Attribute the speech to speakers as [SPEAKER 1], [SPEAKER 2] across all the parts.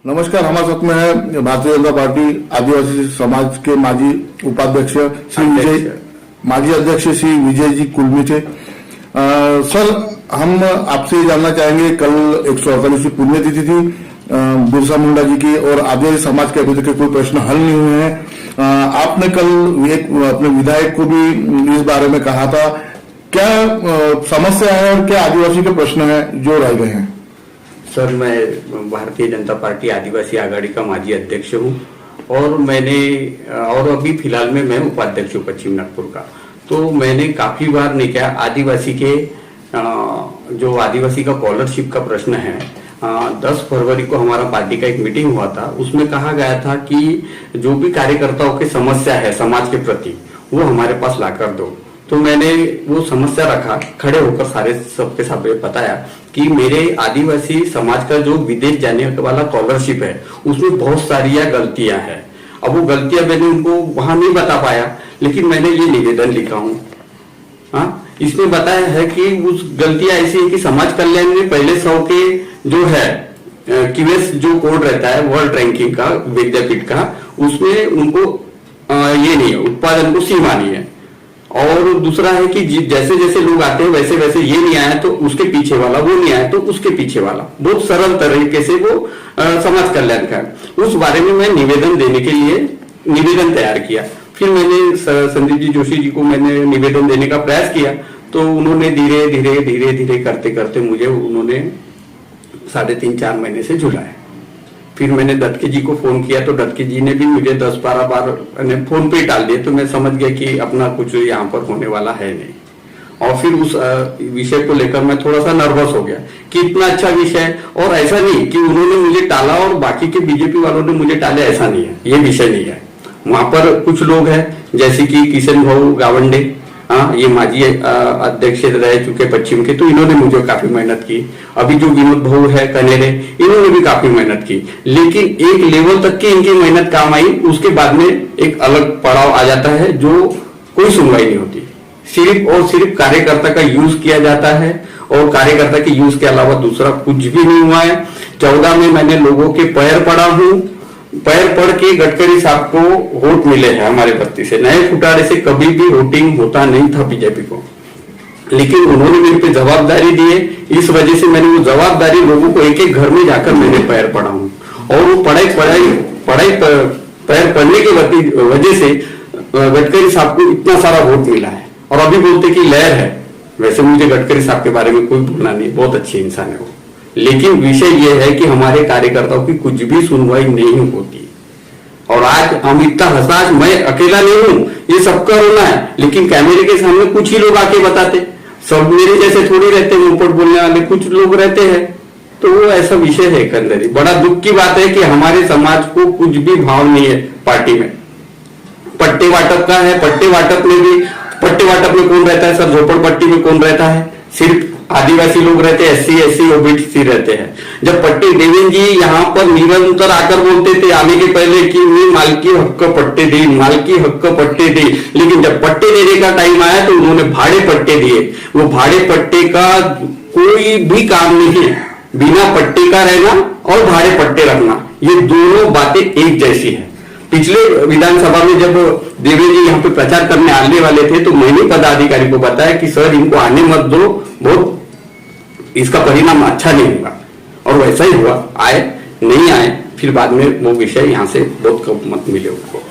[SPEAKER 1] नमस्कार, हमारे साथ में है भारतीय जनता पार्टी आदिवासी समाज के माजी उपाध्यक्ष माजी अध्यक्ष श्री विजय जी कुलमिठे। सर, हम आपसे ये जानना चाहेंगे, कल 148वीं पुण्यतिथि थी बिरसा मुंडा जी की और आदिवासी समाज के अभी तक कोई प्रश्न हल नहीं हुए हैं। आपने कल एक अपने विधायक को भी इस बारे में कहा था, क्या समस्या है और क्या आदिवासी के प्रश्न है जो रह गए हैं?
[SPEAKER 2] सर, मैं भारतीय जनता पार्टी आदिवासी आघाड़ी का माजी अध्यक्ष हूँ और अभी फिलहाल में मैं उपाध्यक्ष हूँ पश्चिम नागपुर का। तो मैंने काफी बार नहीं किया आदिवासी के जो आदिवासी का स्कॉलरशिप का प्रश्न है। 10 फरवरी को हमारा पार्टी का एक मीटिंग हुआ था, उसमें कहा गया था कि जो भी कार्यकर्ताओं की समस्या है समाज के प्रति वो हमारे पास लाकर दो। तो मैंने वो समस्या रखा, खड़े होकर सारे सबके सामने बताया कि मेरे आदिवासी समाज का जो विदेश जाने वाला स्कॉलरशिप है उसमें बहुत सारी गलतियां हैं। अब वो गलतियां मैंने उनको वहां नहीं बता पाया, लेकिन मैंने ये निवेदन लिखा हूँ। इसमें बताया है कि उस गलतियां ऐसी है कि समाज कल्याण में पहले 100 के जो है क्यूएस जो कोड रहता है वर्ल्ड रैंकिंग का विद्यापीठ का, उसमें उनको ये नहीं है, उत्पादन को सीमा नहीं है। और दूसरा है कि जैसे जैसे लोग आते हैं वैसे वैसे ये नहीं आया तो उसके पीछे वाला, वो नहीं आया तो उसके पीछे वाला, बहुत सरल तरीके से वो समाज कल्याण का। उस बारे में मैं निवेदन देने के लिए निवेदन तैयार किया। फिर मैंने संदीप जी जोशी जी को मैंने निवेदन देने का प्रयास किया, तो उन्होंने धीरे धीरे करते करते मुझे उन्होंने 3.5-4 महीने से झुलाया। फिर मैंने दत्तके जी को फोन किया, तो दत्तके जी ने भी मुझे 10-12 बार फोन पे डाल दिए। तो मैं समझ गया कि अपना कुछ यहाँ पर होने वाला है नहीं। और फिर उस विषय को लेकर मैं थोड़ा सा नर्वस हो गया कि इतना अच्छा विषय, और ऐसा नहीं कि उन्होंने मुझे टाला और बाकी के बीजेपी वालों ने मुझे टाले, ऐसा नहीं है, ये विषय नहीं है। वहां पर कुछ लोग हैं जैसे कि किशन भाऊ गावंडे, ये माजी अध्यक्ष रह चुके पश्चिम के, तो इन्होंने मुझे काफी मेहनत की। अभी जो विनोद भाऊ है कनेरे, इन्होंने भी काफी मेहनत की, लेकिन एक लेवल तक की इनकी मेहनत काम आई। उसके बाद में एक अलग पड़ाव आ जाता है जो कोई सुनवाई नहीं होती, सिर्फ और सिर्फ कार्यकर्ता का यूज किया जाता है और कार्यकर्ता के यूज के अलावा दूसरा कुछ भी नहीं हुआ है। 14 में मैंने लोगों के पैर पड़ा हूं, पैर पढ़ के गडकरी साहब को वोट मिले हैं हमारे बत्ती से। नए फुटारे से कभी भी वोटिंग होता नहीं था बीजेपी को, लेकिन उन्होंने मेरे पे जवाबदारी दी है। इस वजह से मैंने वो जवाबदारी लोगों को एक एक घर में जाकर मैंने पैर पढ़ा हूँ, और वो पैर पढ़ने की वजह से गडकरी साहब को इतना सारा वोट मिला है। और अभी बोलते कि लहर है, वैसे मुझे गडकरी साहब के बारे में कोई बोलना नहीं, बहुत अच्छे इंसान है वो, लेकिन विषय यह है कि हमारे कार्यकर्ताओं की कुछ भी सुनवाई नहीं होती। और आज हम इतना हताश, मैं अकेला नहीं हूं, ये सबका रोना है, लेकिन कैमरे के सामने कुछ ही लोग आके बताते, सब मेरे जैसे थोड़ी रहते, मुंहपट बोलने वाले कुछ लोग रहते हैं। तो वो ऐसा विषय है कंदरी। बड़ा दुख की बात है कि हमारे समाज को कुछ भी भाव नहीं है पार्टी में। पट्टे वाटप का है, पट्टे वाटप में कौन रहता है सर? झोपड़पट्टी में कौन रहता है? सिर्फ आदिवासी लोग रहते हैं, SC OBC रहते हैं। जब पट्टे देवेंद्र जी यहाँ पर निरंतर आकर बोलते थे आने के पहले कि मैं मालकी हक्क पट्टे दी, मालकी हक्क पट्टे दी, लेकिन जब पट्टे देने का टाइम आया तो उन्होंने भाड़े पट्टे दिए। वो भाड़े पट्टे का कोई भी काम नहीं है, बिना पट्टे का रहना और भाड़े पट्टे रखना, ये दोनों बातें एक जैसी है। पिछले विधानसभा में जब देवेंद्र जी यहाँ पे प्रचार करने आने वाले थे, तो मैंने पदाधिकारी को बताया कि सर इनको आने मत दो, बहुत इसका परिणाम अच्छा नहीं होगा। और वैसा ही हुआ, आए नहीं आए, फिर बाद में वो विषय यहाँ से बहुत कम मत मिले उनको।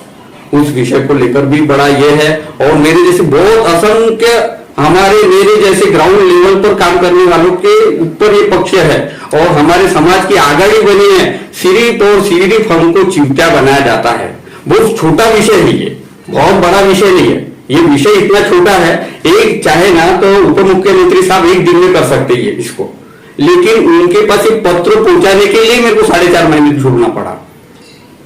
[SPEAKER 2] उस विषय को लेकर भी बड़ा ये है। और मेरे जैसे बहुत असंख्य मेरे जैसे ग्राउंड लेवल पर काम करने वालों के ऊपर ये पक्ष है, और हमारे समाज की आघाड़ी बनी है, सिर्फ और सिर्फ हमको चिंता बनाया जाता है। बहुत छोटा विषय है ये, बहुत बड़ा विषय नहीं है। ये विषय इतना छोटा है, एक चाहे ना तो उप मुख्यमंत्री साहब एक दिन में कर सकते हैं इसको, लेकिन उनके पास एक पत्र पहुंचाने के लिए मेरे को 4.5 महीने झूलना पड़ा।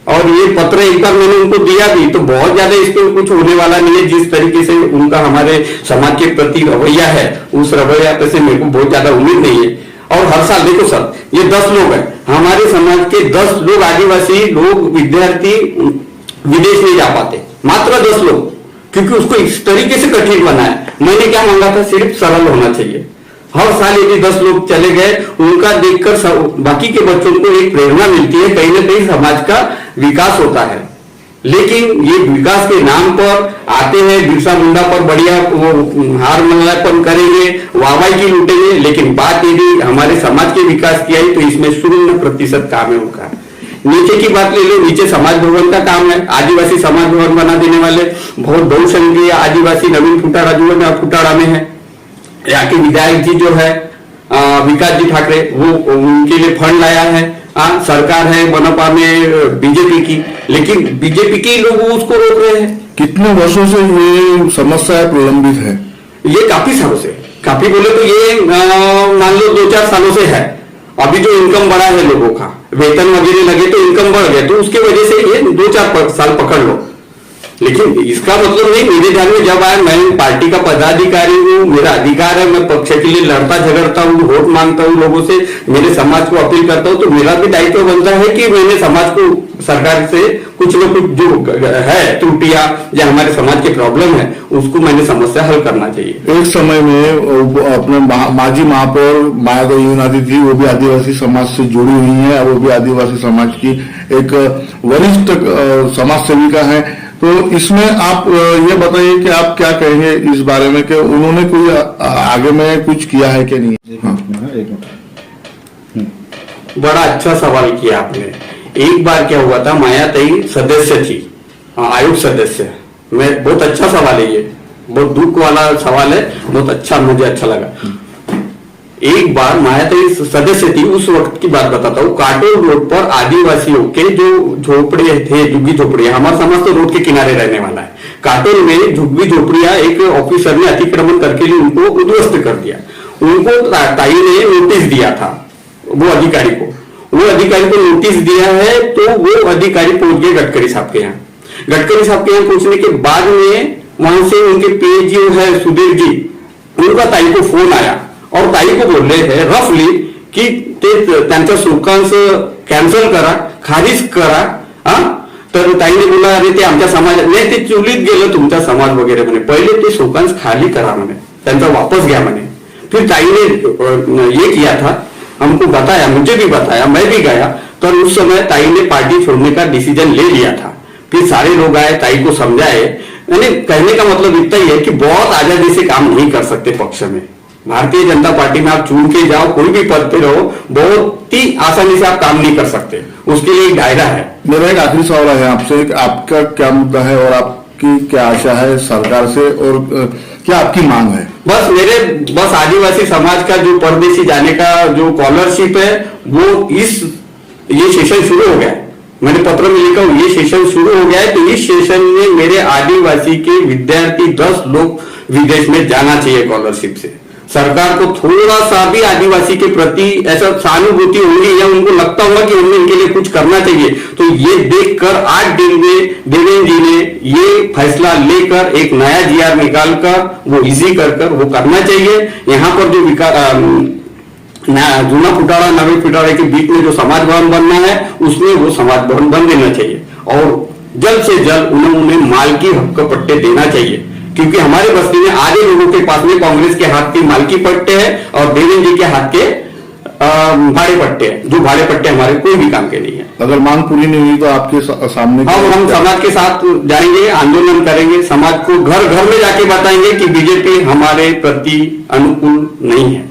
[SPEAKER 2] और ये पत्र एक बार मैंने उनको दिया भी, तो बहुत ज्यादा इस पर कुछ होने वाला नहीं है। जिस तरीके से उनका हमारे समाज के प्रति रवैया है, उस रवैया से मेरे को बहुत ज्यादा उम्मीद नहीं है। और हर साल देखो सर, ये 10 लोग हैं हमारे समाज के, 10 लोग आदिवासी लोग, विद्यार्थी विदेश नहीं जा पाते, मात्र 10 लोग, क्योंकि उसको इस तरीके से कठिन बना है। मैंने क्या मांगा था, सिर्फ सरल होना चाहिए। हर साल यदि 10 लोग चले गए, उनका देखकर बाकी के बच्चों को एक प्रेरणा मिलती है, कहीं ना कहीं समाज का विकास होता है। लेकिन ये विकास के नाम पर आते हैं, बिरसा मुंडा पर बढ़िया वो हार मल्लापन करेंगे, वाहवाही की लूटेंगे, लेकिन बात यदि हमारे समाज के विकास की आई तो इसमें 0% काम है उनका। नीचे की बात ले लो, नीचे समाज भवन का काम है, आदिवासी समाज भवन बना देने वाले बहुत बहुसंख्यीय आदिवासी नवीन फुटाड़ा जो फुटाड़ा में है, यहाँ के विधायक जी जो है विकास जी ठाकरे, वो उनके लिए फंड लाया है। सरकार है मनपा में बीजेपी की, लेकिन बीजेपी के लोग उसको रोक रहे हैं।
[SPEAKER 1] कितने वर्षों से ये समस्या प्रलंबित है?
[SPEAKER 2] ये काफी सालों से, काफी बोले तो ये मान लो 2-4 सालों से है। अभी जो इनकम बढ़ा है लोगों का, वेतन वगैरह लगे तो इनकम बढ़ गया, तो उसके वजह से ये 2-4 साल पकड़ लो। लेकिन इसका मतलब नहीं, मेरे ध्यान में जब आया, मैं पार्टी का पदाधिकारी हूँ, मेरा अधिकार है, मैं पक्ष के लिए लड़ता झगड़ता हूँ, वोट मांगता हूँ लोगों से, मेरे समाज को अपील करता हूँ, तो मेरा भी दायित्व बनता है कि मैंने समाज को, सरकार से कुछ न कुछ जो है त्रुटियां या हमारे समाज के प्रॉब्लम है, उसको मैंने समस्या हल करना चाहिए।
[SPEAKER 1] एक समय में अपने माजी महापौर मायादेवी यूनादी थी, वो भी आदिवासी समाज से जुड़ी हुई है, वो भी आदिवासी समाज की एक वरिष्ठ समाज सेविका है। तो इसमें आप ये बताइए कि आप क्या कहेंगे इस बारे में कि उन्होंने कोई आगे में कुछ किया है कि नहीं?
[SPEAKER 2] बड़ा अच्छा सवाल किया आपने। एक बार क्या हुआ था, मायादेवी सदस्य थी, आयोग सदस्य। मैं बहुत अच्छा सवाल है ये, बहुत दुख वाला सवाल है, बहुत अच्छा, मुझे अच्छा लगा। एक बार मायादेवी सदस्य थी, उस वक्त की बात बताता हूँ। काटोल रोड पर आदिवासियों के जो झोपड़े थे, झुग्गी झोपड़ियां, हमारा समाज तो रोड के किनारे रहने वाला है, काटोल में झुग्गी झोपड़ियां एक ऑफिसर ने अतिक्रमण करके लिए उनको उद्ध्वस्त कर दिया। उनको ताई ने नोटिस दिया था, वो अधिकारी को नोटिस दिया है, तो वो अधिकारी पहुंच गए गडकरी साहब के यहाँ। गडकरी साहब के यहाँ पहुंचने के बाद में वहां से उनके पीए जो है सुधीर जी, उनका ताई को फोन आया और ताई को बोल रहे हैं रफली की त्यांचा शोकांश कॅन्सल करा, खारिज करा। तर ताईने बोला, अरे ते आमच्या समाज नाही, ते चुलीत गेलं तुमचा समाज वगैरे म्हणे, पहिले ते शोकांश खाली करा म्हणे, त्यांचा वापस घ्या म्हणे। फिर ताई ने ये किया था, हमको बताया, मुझे भी बताया, मैं भी गया, तो उस समय ताई ने पार्टी छोड़ने का डिसीजन ले लिया था। फिर सारे लोग आए, ताई को समझाए। यानी कहने का मतलब इतना ही है कि बहुत आजादी से काम नहीं कर सकते पक्ष में। भारतीय जनता पार्टी में आप चुन के जाओ, कोई भी पद पे रहो, बहुत ही आसानी से आप काम नहीं कर सकते, उसके लिए एक दायरा है।
[SPEAKER 1] मेरा एक आखिरी सवाल है आपसे, आपका क्या मुद्दा है और आपकी क्या आशा है सरकार से, और क्या आपकी मांग है?
[SPEAKER 2] बस आदिवासी समाज का जो परदेशी जाने का जो स्कॉलरशिप है, वो ये सेशन शुरू हो गया है। मैंने पत्र में लिखा हूं, ये सेशन शुरू हो गया है, तो इस सेशन में मेरे आदिवासी के विद्यार्थी 10 लोग विदेश में जाना चाहिए स्कॉलरशिप से। सरकार को थोड़ा सा भी आदिवासी के प्रति ऐसा सहानुभूति होगी, या उनको लगता होगा कि उन्हें इनके लिए कुछ करना चाहिए, तो ये देखकर 8 दिन में देवेंद्र जी ने ये फैसला लेकर एक नया जीआर निकालकर वो इजी कर वो करना चाहिए। यहाँ पर जो जूना फुटाड़ा नवे फुटाड़े के बीच में जो समाज भवन बनना है, उसमें वो समाज भवन बन देना चाहिए, और जल्द से जल्द उन्हें मालकी हक पट्टे देना चाहिए, क्योंकि हमारे बस्ती में आधे लोगों के पास में कांग्रेस के हाथ के मालकी पट्टे हैं और देवेंद्र जी के हाथ के भाड़े पट्टे हैं, जो भाड़े पट्टे हमारे कोई भी काम के नहीं है।
[SPEAKER 1] अगर मांग पूरी नहीं हुई तो आपके सामने
[SPEAKER 2] हम समाज के साथ जाएंगे, आंदोलन करेंगे, समाज को घर घर में जाके बताएंगे कि बीजेपी हमारे प्रति अनुकूल नहीं है।